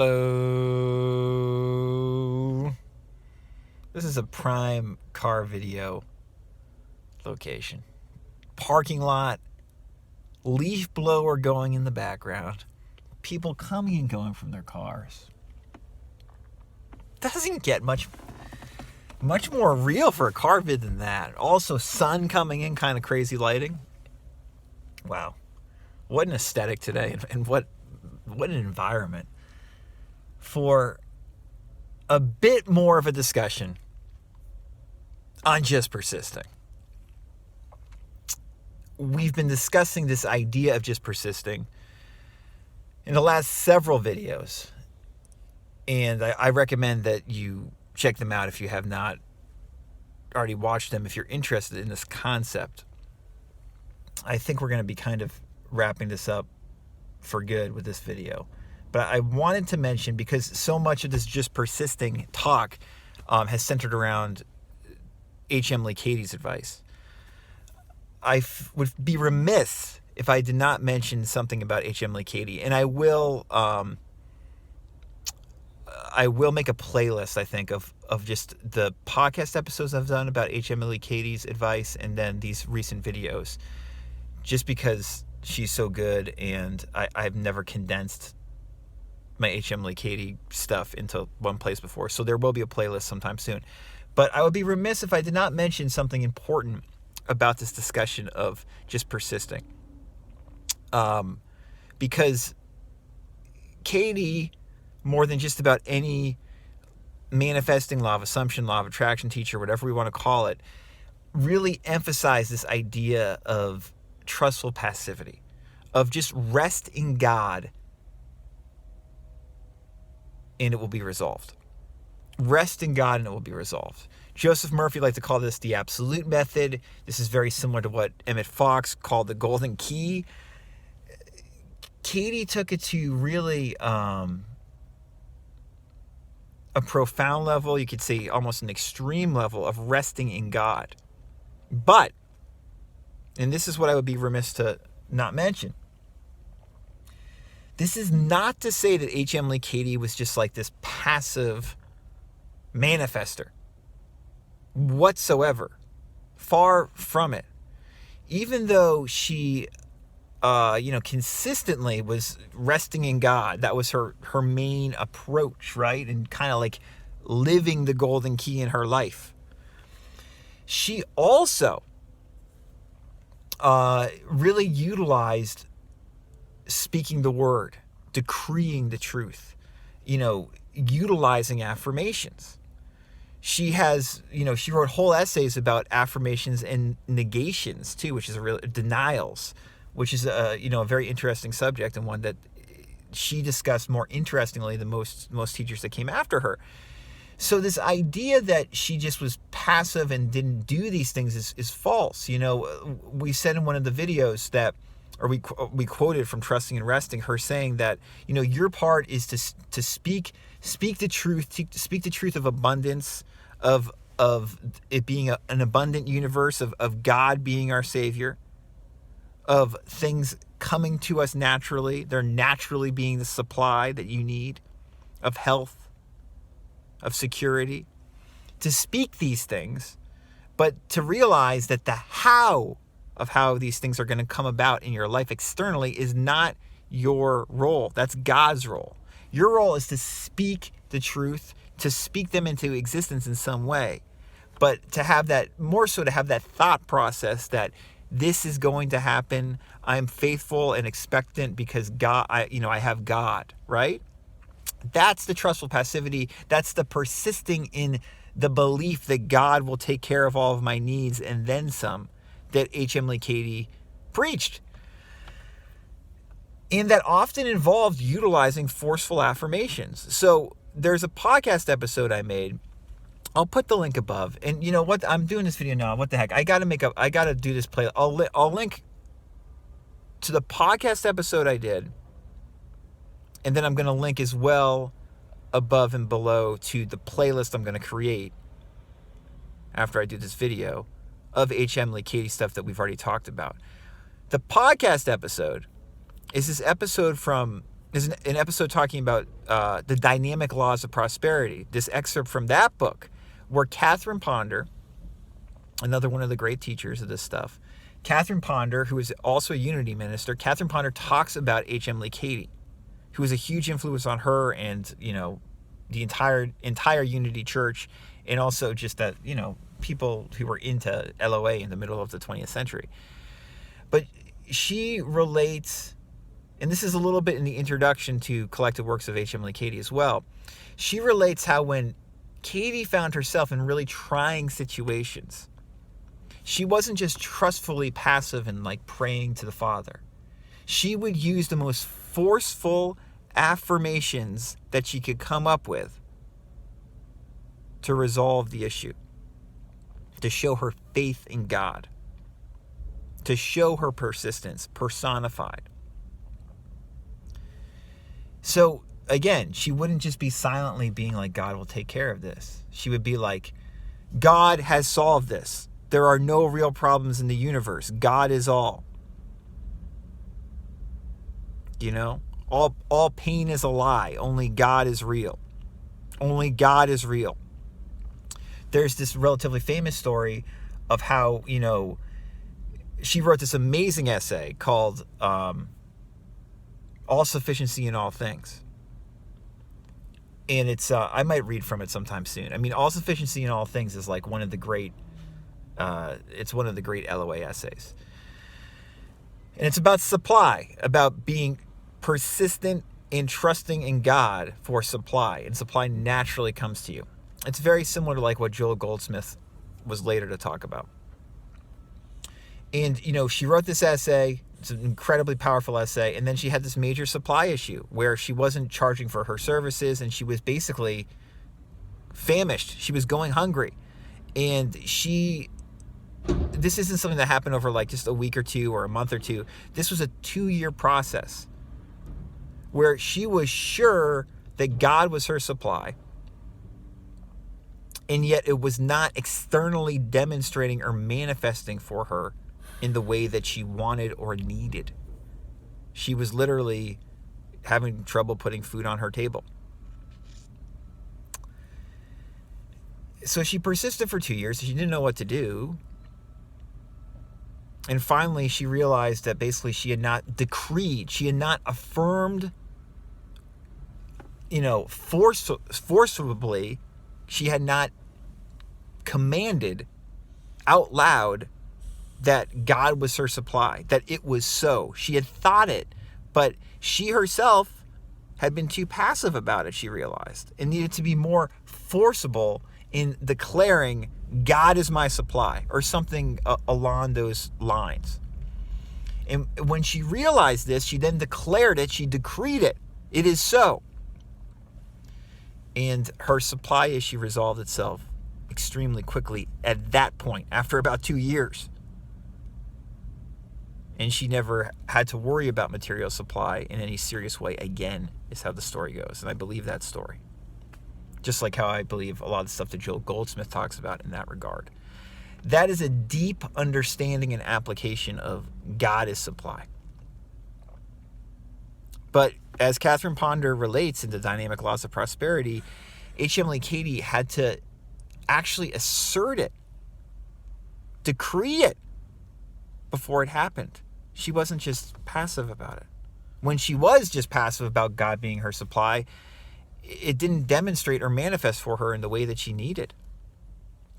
Hello. This is a prime car video location. Parking lot, leaf blower going in the background, people coming and going from their cars. Doesn't get much more real for a car vid than that. Also, sun coming in, kind of crazy lighting. Wow. What an aesthetic today, and what an environment for a bit more of a discussion on just persisting. We've been discussing this idea of just persisting in the last several videos, and I recommend that you check them out if you have not already watched them, if you're interested in this concept. I think we're going to be kind of wrapping this up for good with this video. But I wanted to mention, because so much of this just persisting talk has centered around H.M. Lee Katie's advice. I would be remiss if I did not mention something about H.M. Lee Katie, and I will make a playlist, I think, of just the podcast episodes I've done about H.M. Lee Katie's advice, and then these recent videos, just because she's so good, and I've never condensed my H.M. Lee Katie stuff into one place before. So there will be a playlist sometime soon. But I would be remiss if I did not mention something important about this discussion of just persisting. Because Katie, more than just about any manifesting law of assumption, law of attraction teacher, whatever we want to call it, really emphasized this idea of trustful passivity, of just rest in God and it will be resolved. Rest in God and it will be resolved. Joseph Murphy liked to call this the absolute method. This is very similar to what Emmett Fox called the golden key. Katie took it to really a profound level, you could say almost an extreme level of resting in God. But, and this is what I would be remiss to not mention, this is not to say that H.M. Lee Katie was just like this passive manifester whatsoever. Far from it. Even though she, consistently was resting in God, that was her main approach, right? And kind of like living the golden key in her life. She also really utilized speaking the word, decreeing the truth, utilizing affirmations. She has, she wrote whole essays about affirmations and negations too, which is denials, which is a very interesting subject, and one that she discussed more interestingly than most teachers that came after her. So this idea that she just was passive and didn't do these things is false. We said in one of the videos that, or we quoted from Trusting and Resting, her saying that, your part is to speak the truth, speak the truth of abundance, of it being an abundant universe, of God being our Savior, of things coming to us naturally, they're naturally being the supply that you need, of health, of security, to speak these things, but to realize that the how of how these things are going to come about in your life externally is not your role. That's God's role. Your role is to speak the truth, to speak them into existence in some way, but to have that, more so to have that thought process that this is going to happen. I'm faithful and expectant because God, I have God, right? That's the trustful passivity. That's the persisting in the belief that God will take care of all of my needs and then some, that H.M. Lee Katie preached. And that often involved utilizing forceful affirmations. So there's a podcast episode I made. I'll put the link above. And you know what? I'm doing this video now. What the heck? I got to do this play. I'll link to the podcast episode I did. And then I'm going to link as well above and below to the playlist I'm going to create after I do this video of H.M. Lee Katie stuff that we've already talked about. The podcast episode is this episode from There's an episode talking about the dynamic laws of prosperity. This excerpt from that book, where Catherine Ponder, another one of the great teachers of this stuff, Catherine Ponder, who is also a Unity minister, Catherine Ponder talks about H.M. Lee Cady, who was a huge influence on her and, the entire Unity Church, and also just that, people who were into LOA in the middle of the 20th century. But she relates, and this is a little bit in the introduction to Collected Works of H.M. Lee Cady as well, she relates how when Cady found herself in really trying situations, she wasn't just trustfully passive and like praying to the Father. She would use the most forceful affirmations that she could come up with to resolve the issue, to show her faith in God, to show her persistence personified. So again, she wouldn't just be silently being like, God will take care of this. She would be like, God has solved this. There are no real problems in the universe. God is all. All pain is a lie. Only God is real. Only God is real. There's this relatively famous story of how, she wrote this amazing essay called All Sufficiency in All Things. And it's, I might read from it sometime soon. I mean, All Sufficiency in All Things is like one of the great, it's one of the great LOA essays. And it's about supply, about being persistent in trusting in God for supply. And supply naturally comes to you. It's very similar to like what Joel Goldsmith was later to talk about. And, she wrote this essay. It's an incredibly powerful essay. And then she had this major supply issue where she wasn't charging for her services and she was basically famished. She was going hungry. And this isn't something that happened over like just a week or two or a month or two. This was a 2-year process where she was sure that God was her supply. And yet it was not externally demonstrating or manifesting for her in the way that she wanted or needed. She was literally having trouble putting food on her table. So she persisted for 2 years. She didn't know what to do. And finally, she realized that basically she had not decreed, she had not affirmed, forcibly, she had not commanded out loud that God was her supply, that it was so. She had thought it, but she herself had been too passive about it, she realized, and needed to be more forcible in declaring God is my supply, or something along those lines. And when she realized this, she then declared it, she decreed it. It is so. And her supply issue resolved itself extremely quickly at that point, after about 2 years. And she never had to worry about material supply in any serious way again, is how the story goes. And I believe that story. Just like how I believe a lot of the stuff that Joel Goldsmith talks about in that regard. That is a deep understanding and application of God is supply. But as Catherine Ponder relates in the dynamic laws of prosperity, H.M. Lee Cady had to actually assert it, decree it before it happened. She wasn't just passive about it. When she was just passive about God being her supply, it didn't demonstrate or manifest for her in the way that she needed.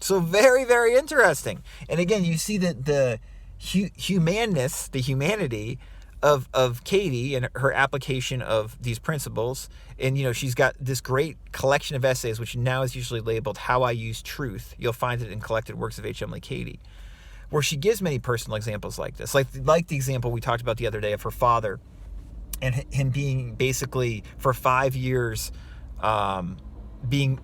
So very, very interesting. And again, you see that the humanness, the humanity of Cady and her application of these principles. And, she's got this great collection of essays, which now is usually labeled How I Use Truth. You'll find it in Collected Works of H.M. Lee Cady, where she gives many personal examples like this. Like the example we talked about the other day of her father and him being basically for 5 years being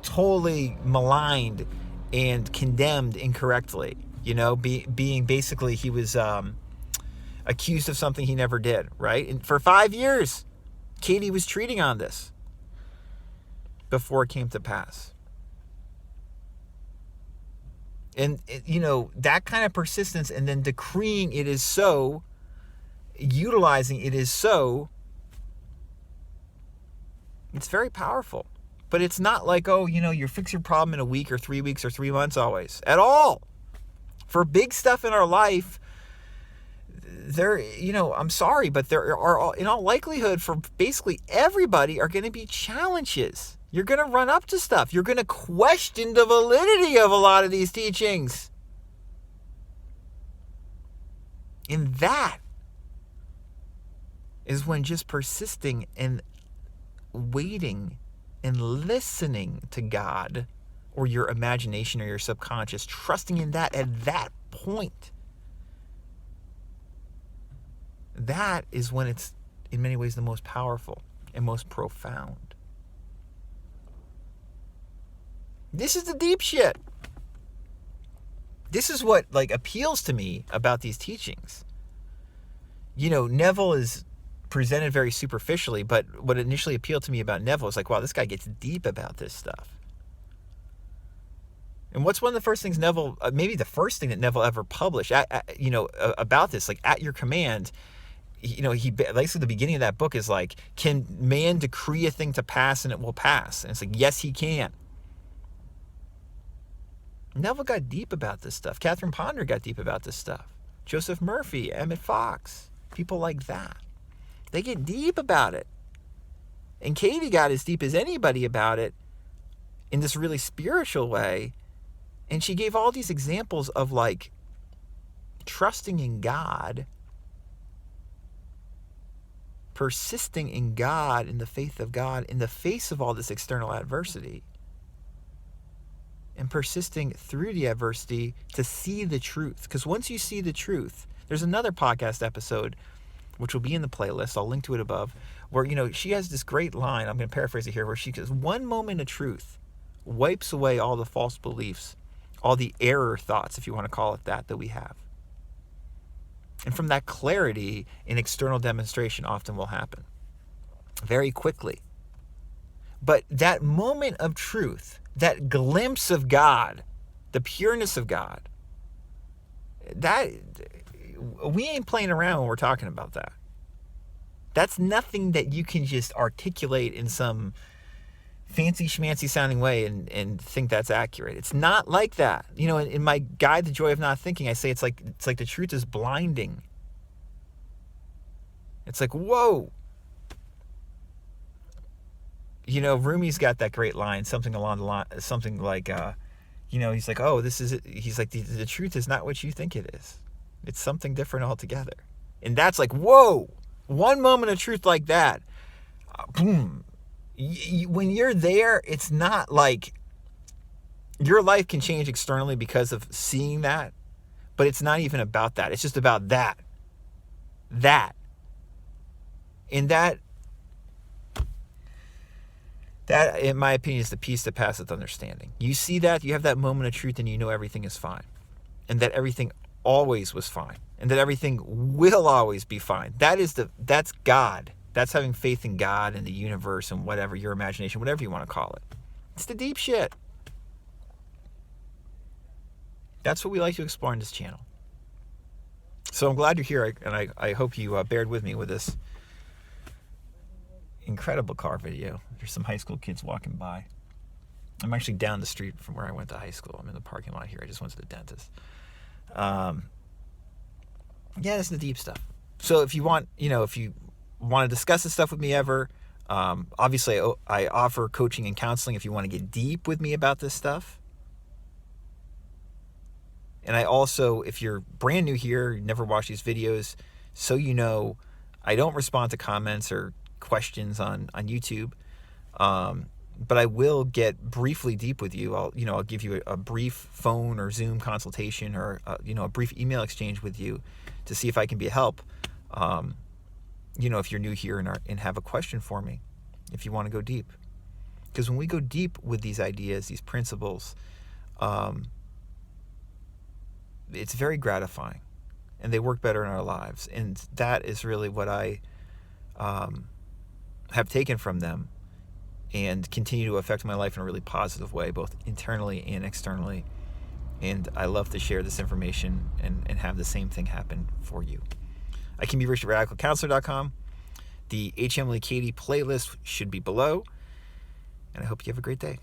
totally maligned and condemned incorrectly. Being basically, he was accused of something he never did, right? And for 5 years, Cady was treating on this before it came to pass. And, that kind of persistence and then decreeing it is so, utilizing it is so, It's very powerful. But it's not like, oh, you fix your problem in a week or 3 weeks or 3 months always. At all. For big stuff in our life, I'm sorry, but there are, in all likelihood, for basically everybody, are going to be challenges. You're going to run up to stuff. You're going to question the validity of a lot of these teachings. And that is when just persisting and waiting and listening to God or your imagination or your subconscious, trusting in that at that point, that is when it's in many ways the most powerful and most profound. This is the deep shit. This is what appeals to me about these teachings. Neville is presented very superficially, but what initially appealed to me about Neville is wow, this guy gets deep about this stuff. And what's one of the first things Neville, maybe the first thing that Neville ever published, about this, At Your Command, he basically, the beginning of that book is can man decree a thing to pass and it will pass? And it's yes, he can. Neville got deep about this stuff. Catherine Ponder got deep about this stuff. Joseph Murphy, Emmett Fox, people like that. They get deep about it. And Katie got as deep as anybody about it in this really spiritual way. And she gave all these examples of trusting in God, persisting in God, in the faith of God, in the face of all this external adversity, and persisting through the adversity to see the truth. Because once you see the truth, there's another podcast episode, which will be in the playlist, I'll link to it above, where, she has this great line, I'm going to paraphrase it here, where she says, one moment of truth wipes away all the false beliefs, all the error thoughts, if you want to call it that we have. And from that clarity, an external demonstration often will happen very quickly. But that moment of truth, that glimpse of God, the pureness of God, that we ain't playing around when we're talking about that. That's nothing that you can just articulate in some fancy schmancy sounding way and think that's accurate. It's not like that. In my guide, The Joy of Not Thinking, I say it's like the truth is blinding. It's whoa. Rumi's got that great line, something along the line, something he's oh, this is it. He's the truth is not what you think it is. It's something different altogether. And that's whoa, one moment of truth like that, boom. When you're there, it's not your life can change externally because of seeing that, but it's not even about that. It's just about that. And that, in my opinion, is the peace that passeth understanding. You see that, you have that moment of truth, and you know everything is fine. And that everything always was fine. And that everything will always be fine. That's God. That's having faith in God and the universe and whatever, your imagination, whatever you want to call it. It's the deep shit. That's what we like to explore in this channel. So I'm glad you're here, and I hope you bared with me with this incredible car video. There's some high school kids walking by. I'm actually down the street from where I went to high school. I'm in the parking lot here. I just went to the dentist. That's the deep stuff. So if you want to discuss this stuff with me ever, obviously I offer coaching and counseling if you want to get deep with me about this stuff. And I also, if you're brand new here, you never watched these videos, so I don't respond to comments or questions on YouTube. But I will get briefly deep with you. I'll give you a brief phone or Zoom consultation or a brief email exchange with you to see if I can be a help. If you're new here and have a question for me, if you want to go deep. Because when we go deep with these ideas, these principles, it's very gratifying and they work better in our lives. And that is really what I have taken from them and continue to affect my life in a really positive way, both internally and externally. And I love to share this information and have the same thing happen for you. I can be reached at radicalcounselor.com. The HM Lee Katie playlist should be below. and I hope you have a great day.